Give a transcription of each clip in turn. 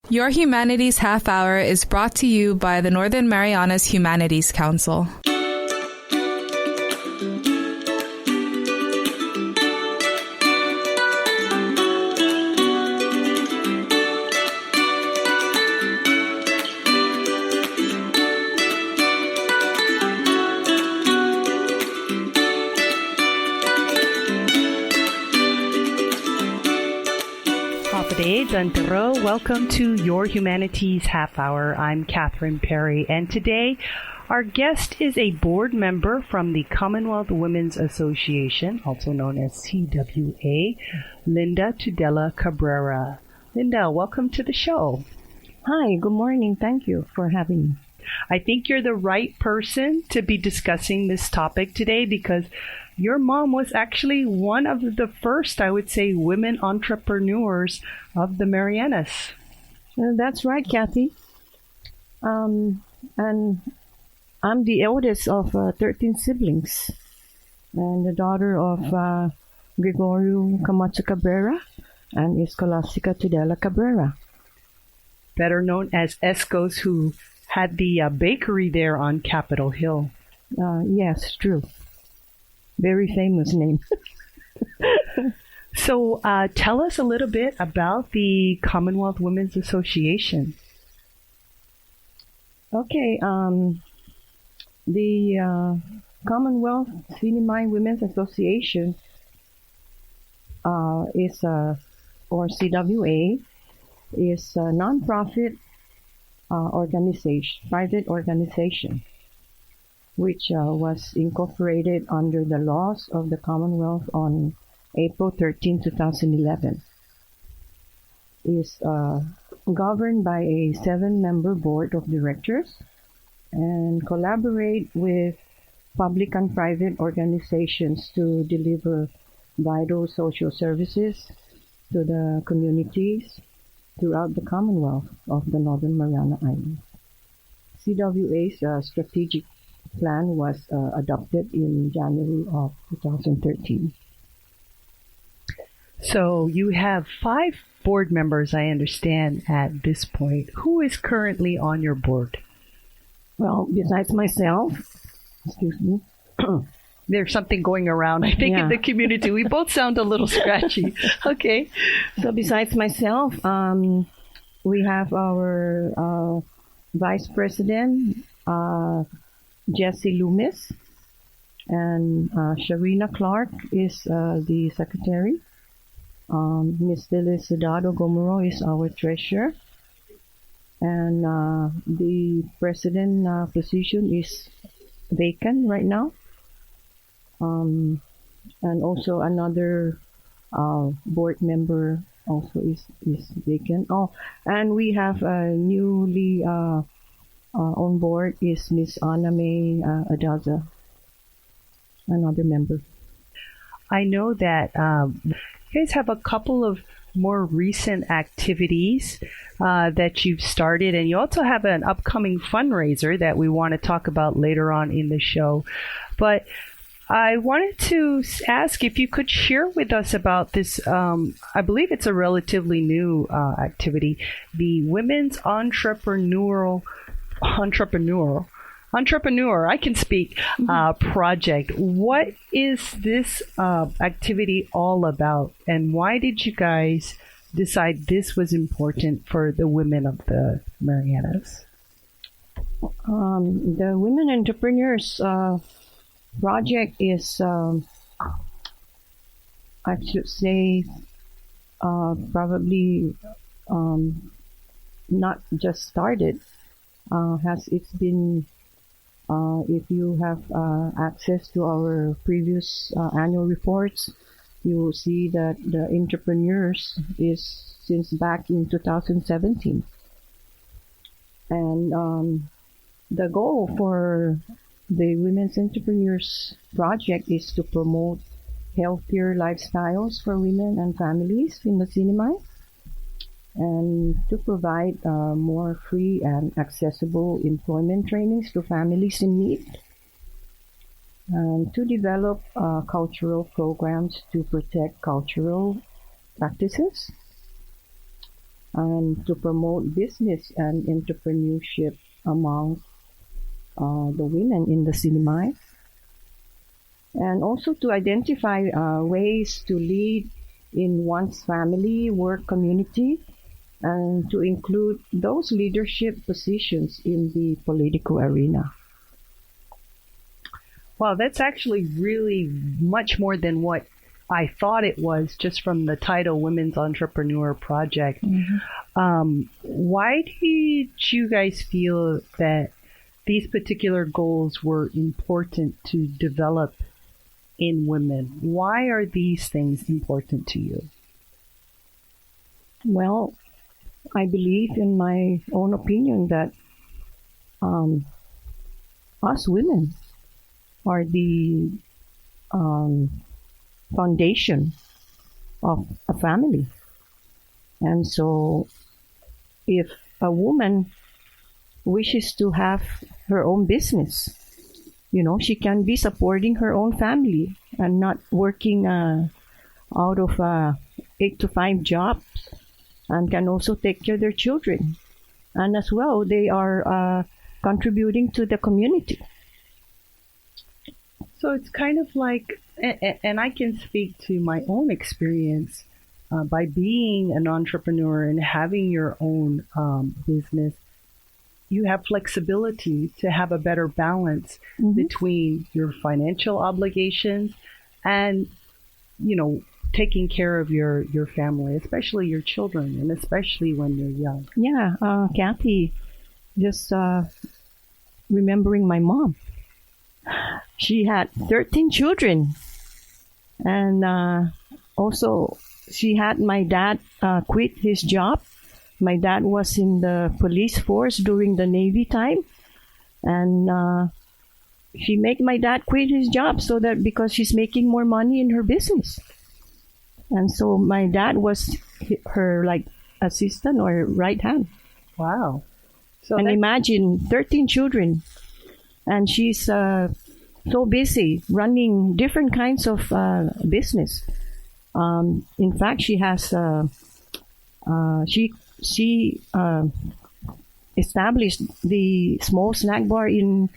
Your Humanities Half Hour is brought to you by the Northern Marianas Humanities Council. Welcome to Your Humanities Half Hour. I'm Catherine Perry, and today our guest is a board member from the Commonwealth Women's Association, also known as CWA, Linda Cabrera. Linda, welcome to the show. Hi, good morning. Thank you for having me. I think you're the right person to be discussing this topic today because your mom was actually one of the first, I would say, women entrepreneurs of the Marianas. That's right, Kathy. And I'm the eldest of 13 siblings and the daughter of Gregorio Camacho Cabrera and Escolastica Tudela Cabrera. Better known as Escos, who had the bakery there on Capitol Hill. Yes, true. Very famous name. So tell us a little bit about the Commonwealth Women's Association. Okay. The Commonwealth Sinimay Women's Association is, or CWA, is a non-profit organization, private organization, which was incorporated under the laws of the Commonwealth on April 13, 2011. Is governed by a 7-member board of directors and collaborate with public and private organizations to deliver vital social services to the communities throughout the Commonwealth of the Northern Mariana Islands. CWA's strategic plan was adopted in January of 2013. So you have 5 board members, I understand, at this point. Who is currently on your board? Well, besides myself, excuse me. There's something going around, I think, in the community. We both sound a little scratchy. Okay. So besides myself, we have our Vice President, Jessie Loomis, and Sharina Clark is the Secretary. Ms. Felicidad Gomoro is our Treasurer. And the President position is vacant right now. And also another board member also is vacant. Oh, and we have a newly on board is Miss Anna May Adaza, another member. I know that you guys have a couple of more recent activities that you've started, and you also have an upcoming fundraiser that we want to talk about later on in the show. But I wanted to ask if you could share with us about this. I believe it's a relatively new activity, the Women's Entrepreneur, I can speak, project. What is this activity all about, and why did you guys decide this was important for the women of the Marianas? The Women Entrepreneurs project is, I should say, probably not just started. Has it's been, if you have access to our previous annual reports, you will see that the entrepreneurs is since back in 2017. And the goal for the Women's Entrepreneurs Project is to promote healthier lifestyles for women and families in the Sinimay, and to provide more free and accessible employment trainings to families in need, and to develop cultural programs to protect cultural practices, and to promote business and entrepreneurship among the women in the Sinimay, and also to identify ways to lead in one's family, work, community, and to include those leadership positions in the political arena. Wow, that's actually really much more than what I thought it was just from the title Women's Entrepreneur Project. Why did you guys feel that these particular goals were important to develop in women? Why are these things important to you? Well, I believe, in my own opinion, that us women are the foundation of a family. And so if a woman wishes to have her own business, she can be supporting her own family and not working out of a 8 to 5 job, and can also take care of their children. And as well, they are contributing to the community. So it's kind of like, and I can speak to my own experience by being an entrepreneur and having your own business. You have flexibility to have a better balance between your financial obligations and, taking care of your family, especially your children, and especially when they're young. Yeah, Kathy, just remembering my mom. She had 13 children. And also, she had my dad quit his job. My dad was in the police force during the Navy time. And she made my dad quit his job because she's making more money in her business. And so my dad was her assistant or right hand. Wow. And imagine 13 children. And she's so busy running different kinds of business. In fact, she has she established the small snack bar in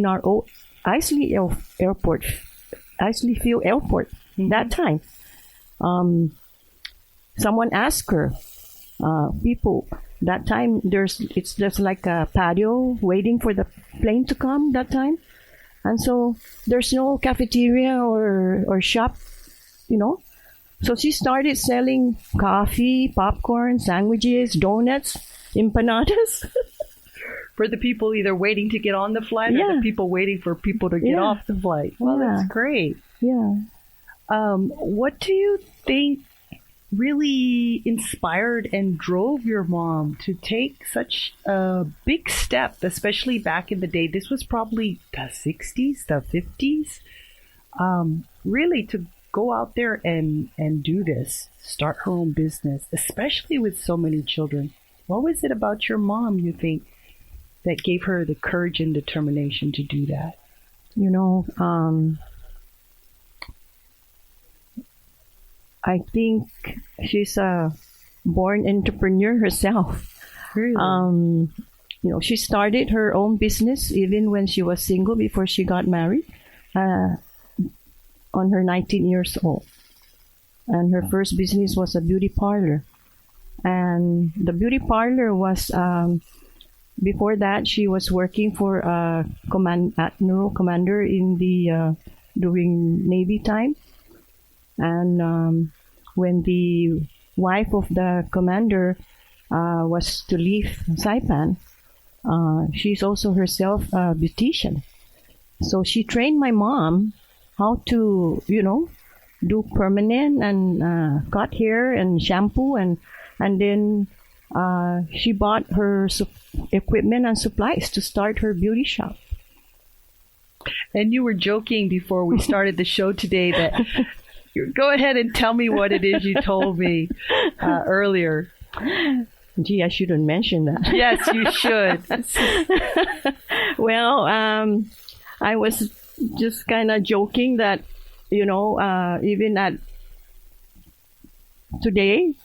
our old Isley Field Airport. That time, someone asked her, people. That time, it's just like a patio waiting for the plane to come. That time. And so there's no cafeteria or shop, So she started selling coffee, popcorn, sandwiches, donuts, empanadas. For the people either waiting to get on the flight or the people waiting for people to get off the flight. Well, that's great. Yeah. What do you think really inspired and drove your mom to take such a big step, especially back in the day? This was probably the 60s, the 50s. Really to go out there and do this, start her own business, especially with so many children. What was it about your mom, you think, that gave her the courage and determination to do that? I think she's a born entrepreneur herself. Really? She started her own business even when she was single before she got married, on her 19 years old. And her first business was a beauty parlor. And the beauty parlor was, before that, she was working for a admiral commander in the during Navy time. And when the wife of the commander was to leave Saipan, she's also herself a beautician. So she trained my mom how to, do permanent and cut hair and shampoo, and then she bought her equipment and supplies to start her beauty shop. And you were joking before we started the show today that go ahead and tell me what it is you told me earlier. Gee, I shouldn't mention that. Yes, you should. Well, I was just kind of joking that, even at today,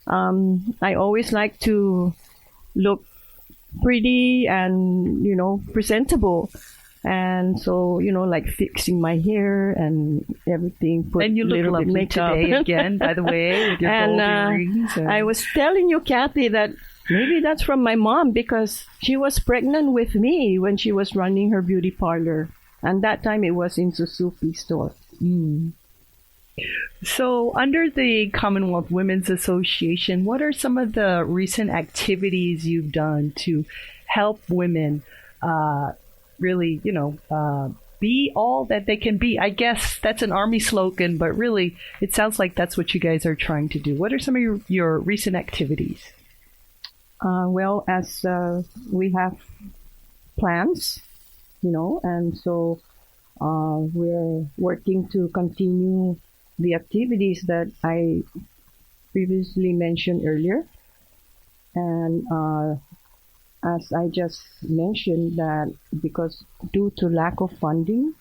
I always like to look pretty and, presentable. And so, like fixing my hair and everything. Put and you look little bit lovely makeup. today again, by the way, with your gold earrings. I was telling you, Kathy, that maybe that's from my mom because she was pregnant with me when she was running her beauty parlor. And that time it was in Suzuki store. So under the Commonwealth Women's Association, what are some of the recent activities you've done to help women really, be all that they can be? I guess that's an Army slogan, but really it sounds like that's what you guys are trying to do. What are some of your recent activities? Well, as we have plans, and so we're working to continue the activities that I previously mentioned earlier. And as I just mentioned, that because due to lack of funding,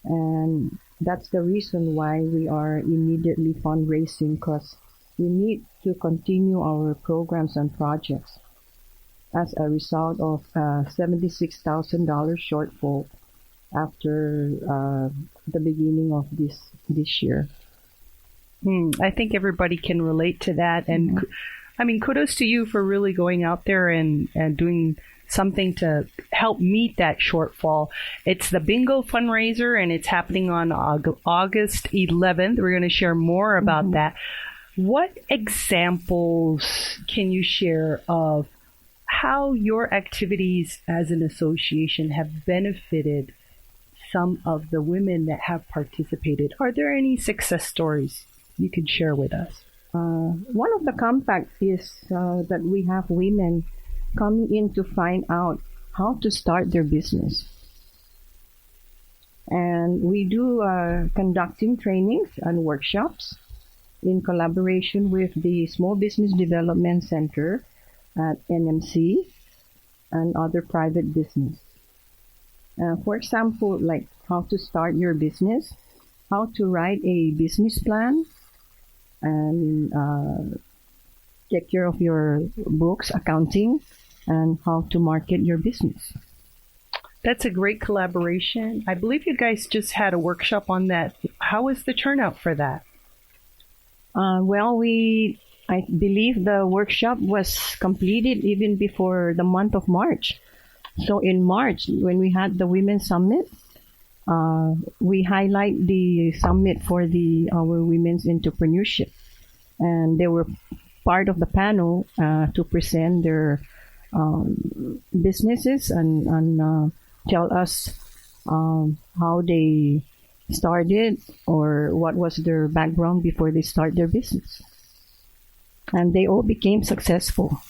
and that's the reason why we are immediately fundraising, because we need to continue our programs and projects as a result of $76,000 shortfall after the beginning of this year. I think everybody can relate to that. And I mean, kudos to you for really going out there and doing something to help meet that shortfall. It's the Bingo fundraiser, and it's happening on August 11th. We're going to share more about that. What examples can you share of how your activities as an association have benefited some of the women that have participated? Are there any success stories you could share with us? One of the compacts is that we have women coming in to find out how to start their business. And we do conducting trainings and workshops in collaboration with the Small Business Development Center at NMC and other private business. For example, like how to start your business, how to write a business plan, and take care of your books, accounting, and how to market your business. That's a great collaboration. I believe you guys just had a workshop on that. How was the turnout for that? Well, I believe the workshop was completed even before the month of March. So in March, when we had the Women's Summit, we highlight the summit for our women's entrepreneurship. And they were part of the panel to present their businesses and tell us how they started or what was their background before they start their business. And they all became successful.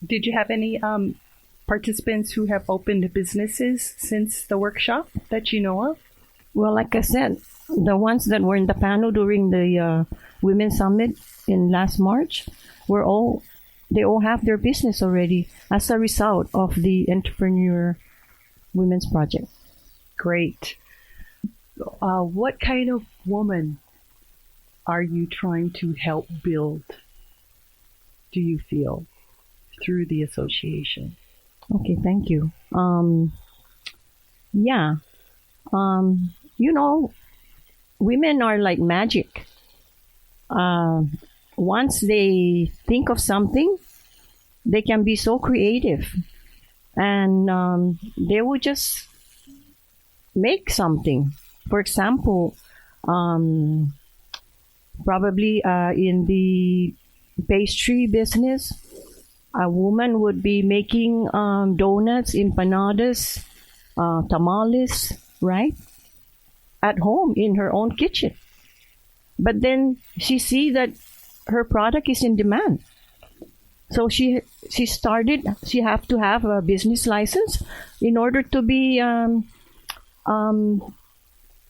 Did you have any participants who have opened businesses since the workshop that you know of? Well, like I said, the ones that were in the panel during the Women's Summit in last March they all have their business already as a result of the Entrepreneur Women's Project. Great. What kind of woman are you trying to help build, do you feel, through the association? Okay, thank you. Women are like magic. Once they think of something, they can be so creative. And they will just make something. For example, probably in the pastry business, a woman would be making donuts, empanadas, tamales, right? At home in her own kitchen. But then she see that her product is in demand. So she have to have a business license in order to be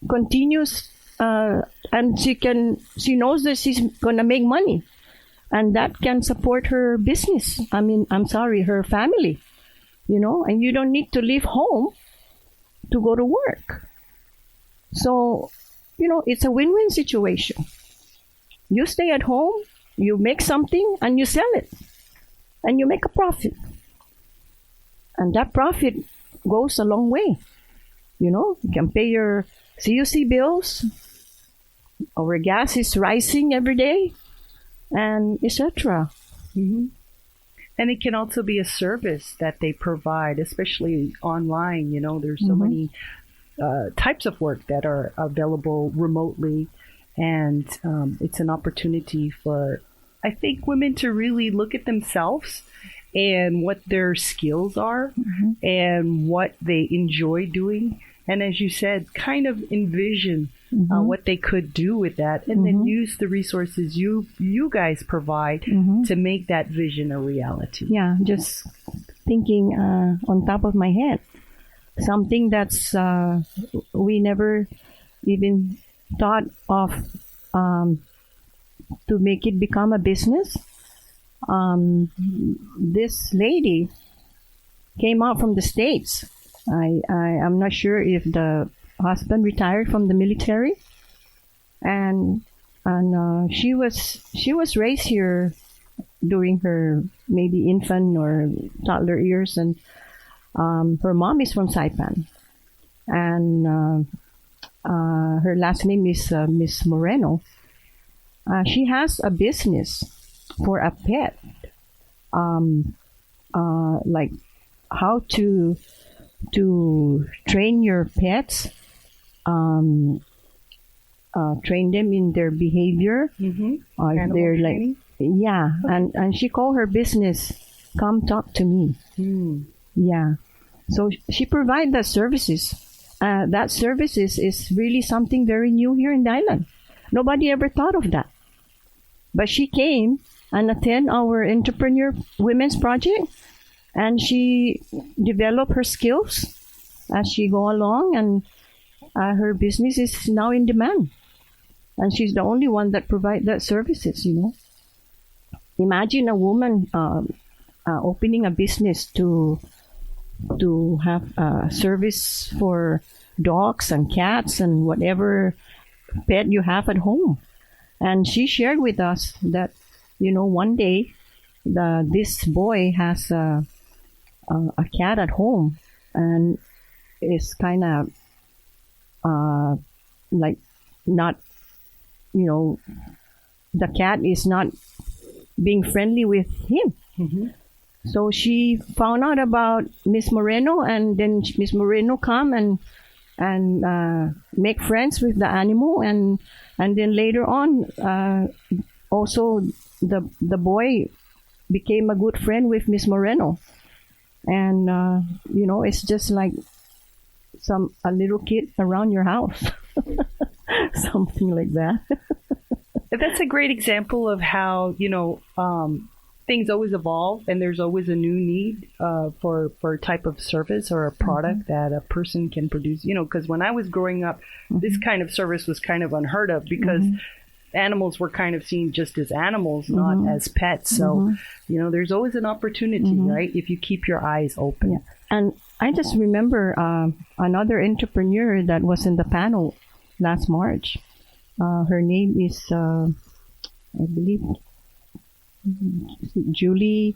continuous, and she knows that she's gonna make money, and that can support her business. Her family, and you don't need to leave home to go to work. So, it's a win-win situation. You stay at home You make something and you sell it, and you make a profit. And that profit goes a long way. You can pay your CUC bills. Our gas is rising every day, and etc. Mm-hmm. And it can also be a service that they provide, especially online. There's so many types of work that are available remotely. And it's an opportunity for, I think, women to really look at themselves and what their skills are and what they enjoy doing. And as you said, kind of envision what they could do with that, and then use the resources you guys provide to make that vision a reality. Yeah, just thinking on top of my head, something that's we never even thought of to make it become a business. This lady came out from the States. I'm not sure if the husband retired from the military, and she was raised here during her maybe infant or toddler years, and her mom is from Saipan, and her last name is Miss Moreno. She has a business for a pet, like how to train your pets, train them in their behavior. They're like, yeah, and she called her business "Come Talk to Me." Yeah, so she provides that services. That services is really something very new here in the island. Nobody ever thought of that, but she came and attend our entrepreneur women's project, and she developed her skills as she go along, and her business is now in demand. And she's the only one that provides that services, Imagine a woman opening a business to have a service for dogs and cats and whatever pet you have at home. And she shared with us that, one day this boy has a cat at home, and is kind of like not, the cat is not being friendly with him. So she found out about Miss Moreno, and then Miss Moreno come and make friends with the animal, and then later on, also the boy became a good friend with Miss Moreno, and it's just like a little kid around your house, something like that. That's a great example of how things always evolve, and there's always a new need for a type of service or a product that a person can produce. Because when I was growing up, this kind of service was kind of unheard of, because animals were kind of seen just as animals, not as pets. So, there's always an opportunity, right? If you keep your eyes open. Yeah. And I just remember another entrepreneur that was in the panel last March. Her name is, I believe, Julie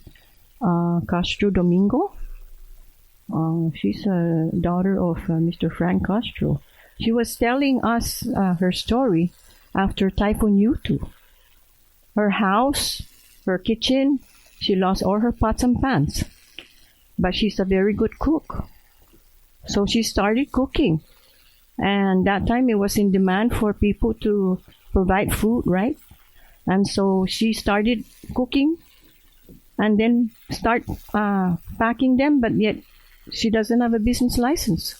Castro Domingo. She's a daughter of Mr. Frank Castro. She was telling us her story after Typhoon Yutu. Her house, her kitchen, she lost all her pots and pans. But she's a very good cook. So she started cooking. And that time it was in demand for people to provide food, right? And so she started cooking and then start packing them, but yet she doesn't have a business license.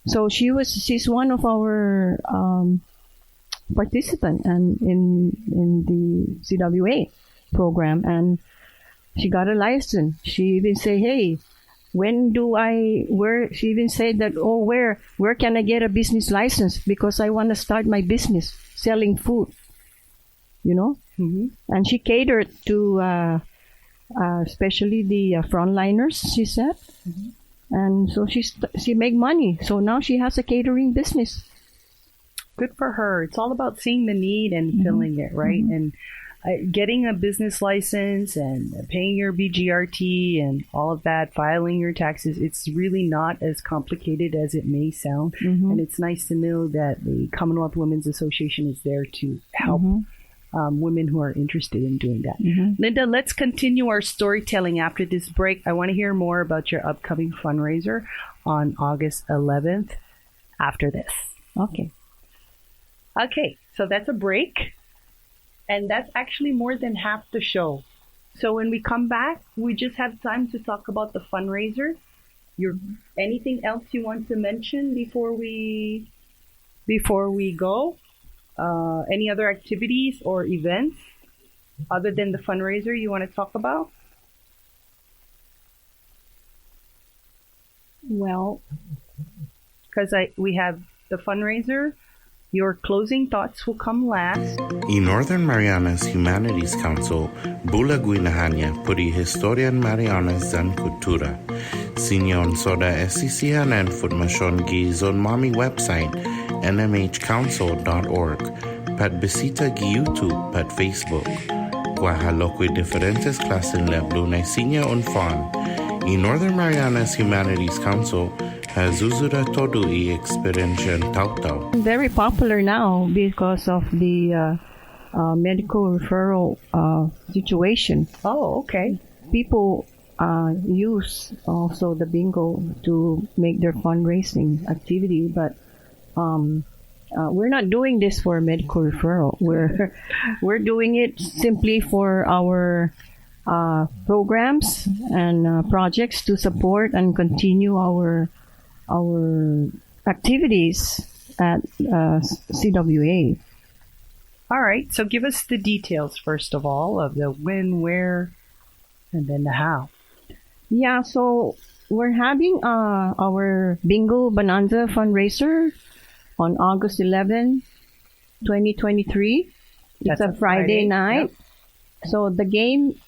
So she's one of our participants and in the CWA program, and she got a license. She even say, hey, she even said that, where can I get a business license? Because I want to start my business selling food, And she catered to especially the frontliners, she said. And so she make money. So now she has a catering business. Good for her. It's all about seeing the need and filling it, right? And getting a business license and paying your BGRT and all of that, filing your taxes, it's really not as complicated as it may sound. And it's nice to know that the Commonwealth Women's Association is there to help women who are interested in doing that. Linda, let's continue our storytelling after this break. I want to hear more about your upcoming fundraiser on August 11th after this. Okay. Okay, so that's a break. And that's actually more than half the show. So when we come back, we just have time to talk about the fundraiser. Anything else you want to mention before we go? Any other activities or events other than the fundraiser you want to talk about? Well, because we have the fundraiser. Your closing thoughts will come last. In Northern Marianas Humanities Council, bulag winahanya puri historian Marianas dan kultura. Sinyon soda esisihanan formasyon gi zon mami website nmhcouncil.org. Pat bisita gi YouTube pat Facebook. Guahalokoy diferentes klasen leblo na sinya on fan. In Northern Marianas Humanities Council, Zuzura todo y experiencia tau-tau. Very popular now because of the medical referral situation. Oh, okay. People use also the bingo to make their fundraising activity, but we're not doing this for medical referral. We're doing it simply for our programs and projects to support and continue our activities at CWA. All right, so give us the details first of all of the when, where, and then the how. Yeah, so we're having our Bingo Bonanza fundraiser on August 11, 2023. It's a Friday night. Yep. So the game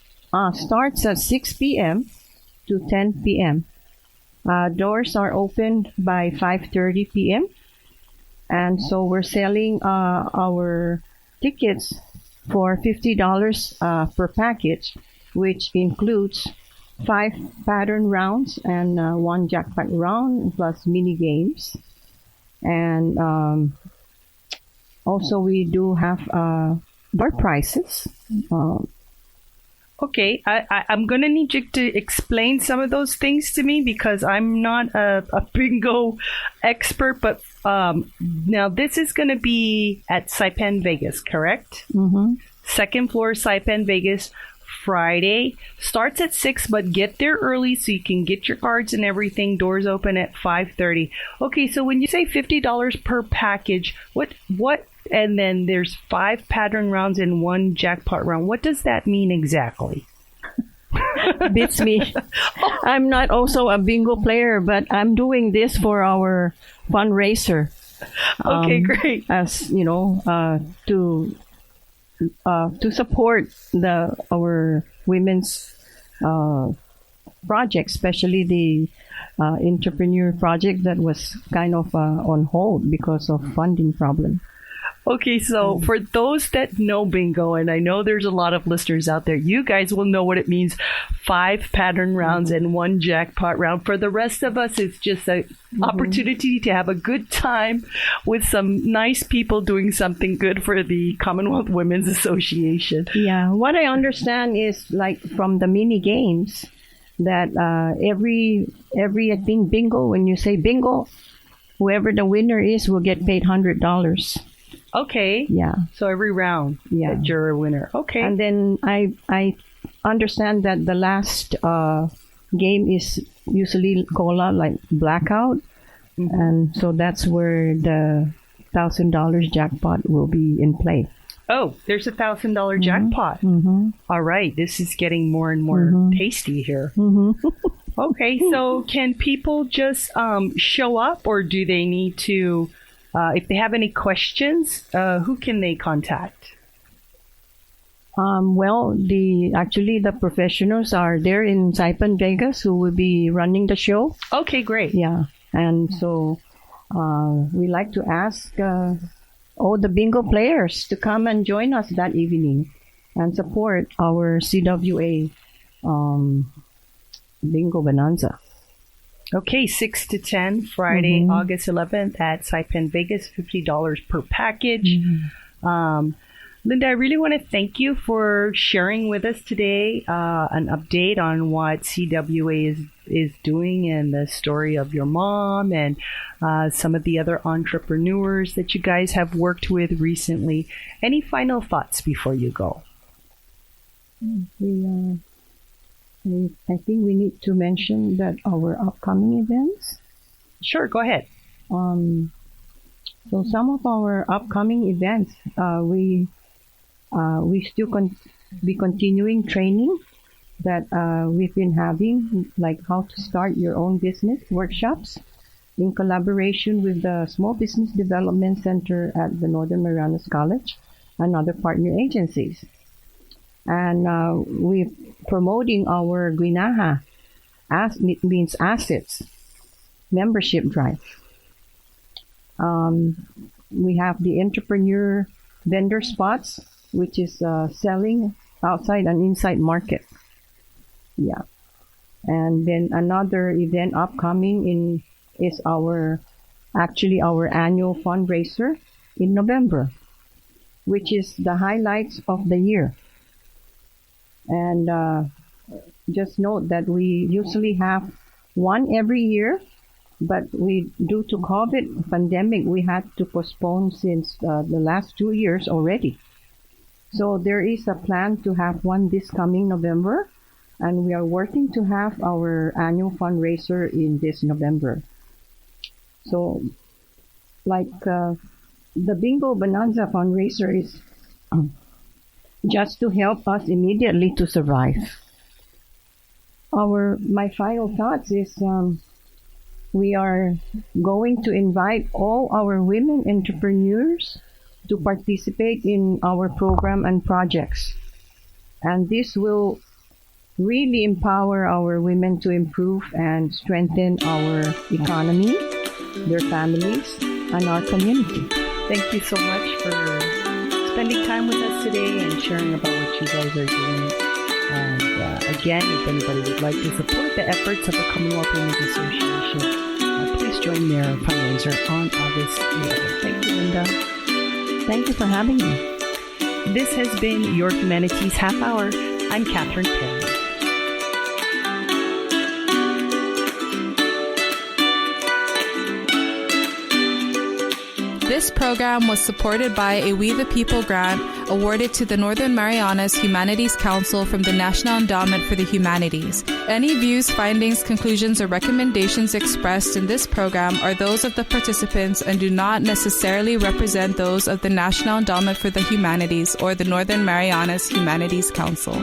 starts at 6 p.m. to 10 p.m. Doors are open by 5:30 p.m. And so we're selling our tickets for $50 per package, which includes 5 pattern rounds and 1 jackpot round plus mini games. And also we do have door prizes. Okay, I'm going to need you to explain some of those things to me because I'm not a bingo expert, but now this is going to be at Saipan Vegas, correct? Second floor, Saipan Vegas, Friday. Starts at 6, but get there early so you can get your cards and everything. Doors open at 5:30. Okay, so when you say $50 per package, what and then there's 5 pattern rounds and 1 jackpot round. What does that mean exactly? Beats me. I'm not also a bingo player, but I'm doing this for our fundraiser. Okay, great. As you know, to support our women's project, especially the entrepreneur project that was kind of on hold because of funding problem. Okay, so for those that know bingo, and I know there's a lot of listeners out there, you guys will know what it means. 5 pattern rounds and 1 jackpot round. For the rest of us, it's just an opportunity to have a good time with some nice people doing something good for the Commonwealth Women's Association. Yeah, what I understand is like from the mini games that every I think bingo, when you say bingo, whoever the winner is will get paid $100. Okay. Yeah. So every round that you're a winner. Okay. And then I understand that the last game is usually cola, like blackout. And so that's where the $1,000 jackpot will be in play. Oh, there's $1,000 jackpot. All right. This is getting more and more tasty here. Okay. So can people just show up, or do they need to... if they have any questions, who can they contact? Well, the professionals are there in Saipan, Vegas, who will be running the show. Okay, great. Yeah, and so we like to ask all the bingo players to come and join us that evening. and support our CWA Bingo Bonanza. Okay, 6 to 10, Friday, August 11th at Saipan Vegas, $50 per package. Linda, I really want to thank you for sharing with us today an update on what CWA is doing and the story of your mom and some of the other entrepreneurs that you guys have worked with recently. Any final thoughts before you go? I think we need to mention that our upcoming events. Sure, go ahead. So some of our upcoming events, we still be continuing training that we've been having, like how to start your own business workshops in collaboration with the Small Business Development Center at the Northern Marianas College and other partner agencies. And we're promoting our Guinaha, it means assets, membership drive. We have the entrepreneur vendor spots, which is selling outside and inside market. Yeah. And then another event upcoming is our annual fundraiser in November, which is the highlights of the year. And just note that we usually have one every year, but due to COVID pandemic, we had to postpone since the last 2 years already. So there is a plan to have one this coming November, and we are working to have our annual fundraiser in this November. So, like the Bingo Bonanza fundraiser is just to help us immediately to survive. My final thoughts is we are going to invite all our women entrepreneurs to participate in our program and projects. And this will really empower our women to improve and strengthen our economy, their families, and our community. Thank you so much for spending time with us today and sharing about what you guys are doing. And again, if anybody would like to support the efforts of the Commonwealth Women's Association, please join their fundraiser on August 11th. Thank you, Linda. Thank you for having me. This has been Your Humanities Half Hour. I'm Catherine Perry. This program was supported by a We the People grant awarded to the Northern Marianas Humanities Council from the National Endowment for the Humanities. Any views, findings, conclusions, or recommendations expressed in this program are those of the participants and do not necessarily represent those of the National Endowment for the Humanities or the Northern Marianas Humanities Council.